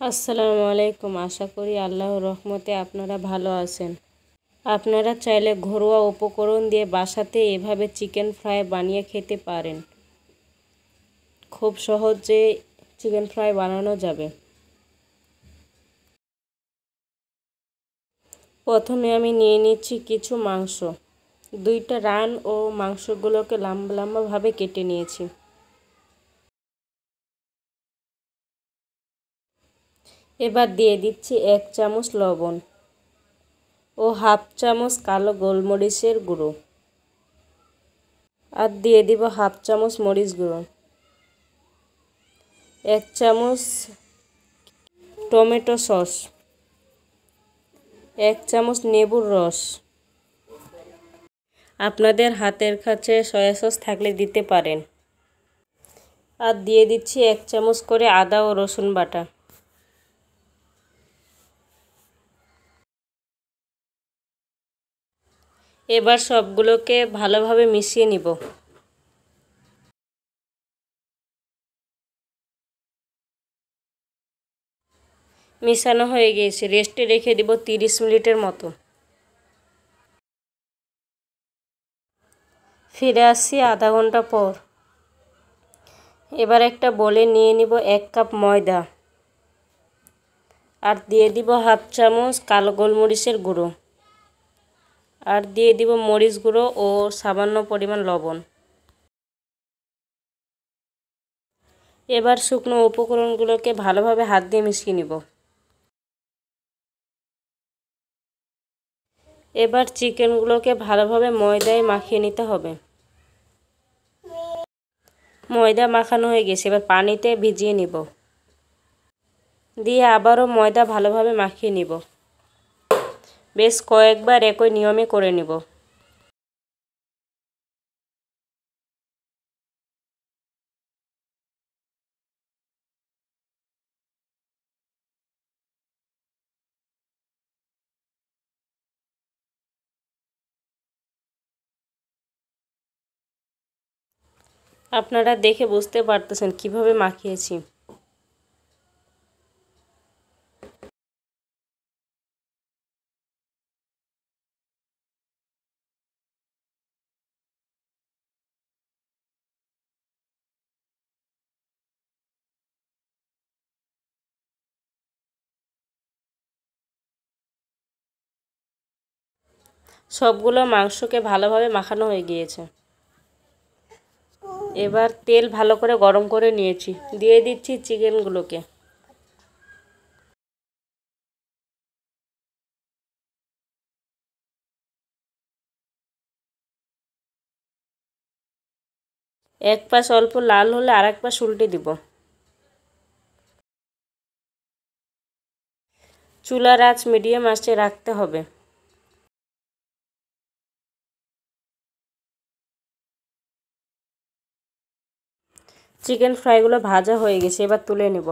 আসসালামু আলাইকুম। আশা করি আল্লাহর রহমতে আপনারা ভালো আছেন। আপনারা চাইলে ঘরোয়া উপকরণ দিয়ে বাসাতে এভাবে চিকেন ফ্রাই বানিয়ে খেতে পারেন। খুব সহজে চিকেন ফ্রাই বানানো যাবে। প্রথমে আমি নিয়ে নিচ্ছি কিছু মাংস। 2টা রান ও মাংসগুলোকে লম্বা লম্বাভাবে কেটে নিয়েছি। এবার দিয়ে দিচ্ছি 1 চামচ লবণ ও হাফ চামচ কালো গোলমরিচের গুঁড়ো, আর দিয়ে দিব হাফ চামচ মরিচ গুঁড়ো, 1 চামচ টমেটো সস, 1 চামচ লেবুর রস। আপনাদের হাতের কাছে সয়া সস থাকলে দিতে পারেন। আর দিয়ে দিচ্ছি 1 চামচ করে আদা ও রসুন বাটা। এবার সবগুলোকে ভালোভাবে মিশিয়ে নিব। মিশানো হয়ে গিয়েছে, রেস্টে রেখে দিব 30 মিনিটের মতো। ফিরে আসছি আধা ঘন্টা পর। এবার একটা বলে নিয়ে নিব 1 কাপ ময়দা, আর দিয়ে দিব হাফ চামচ কালো গোলমরিচের গুঁড়ো, আর দিয়ে দিব মরিচ গুঁড়ো ও সামান্য পরিমাণ লবণ। এবার শুকনো উপকরণগুলোকে ভালোভাবে হাত দিয়ে মিশিয়ে নিব। এবার চিকেনগুলোকে ভালোভাবে ময়দায় মাখিয়ে নিতে হবে। ময়দা মাখানো হয়ে গেছে, এবার পানিতে ভিজিয়ে নিব। দিয়ে আবারও ময়দা ভালোভাবে মাখিয়ে নিব। বেশ কয়েকবার একই নিয়মে করে নিব। আপনারা দেখে বুঝতে পারতেছেন কিভাবে মাখিয়েছি। সবগুলো মাংসকে ভালোভাবে মাখানো হয়ে গিয়েছে। এবার তেল ভালো করে গরম করে নিয়েছি, দিয়ে দিচ্ছি চিকেনগুলোকে। এক পাশ অল্প লাল হলে আরেক পাশ উল্টে দিব। চুলার আঁচ মিডিয়াম আঁচে রাখতে হবে। চিকেন ফ্রাইগুলো ভাজা হয়ে গেছে, এবার তুলে নেব।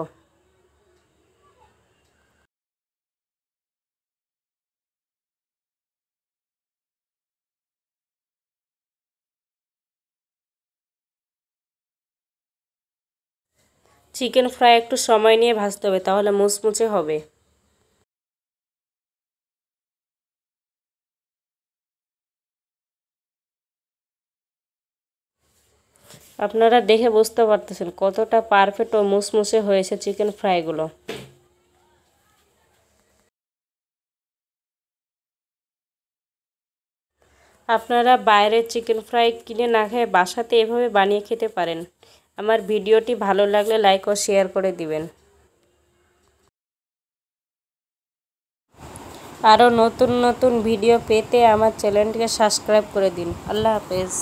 চিকেন ফ্রাই একটু সময় নিয়ে ভাজতে হবে, তাহলে মুচমুচে হবে। আপনারা দেখে বুঝতে পারতেছেন কতটা পারফেক্ট ও মুচমুচে হয়েছে চিকেন ফ্রাইগুলো। আপনারা বাইরের চিকেন ফ্রাই কিনে না খেয়ে বাসাতে এভাবে বানিয়ে খেতে পারেন। আমার ভিডিওটি ভালো লাগলে লাইক ও শেয়ার করে দিবেন। আরও নতুন নতুন ভিডিও পেতে আমার চ্যানেলটিকে সাবস্ক্রাইব করে দিন। আল্লাহ হাফেজ।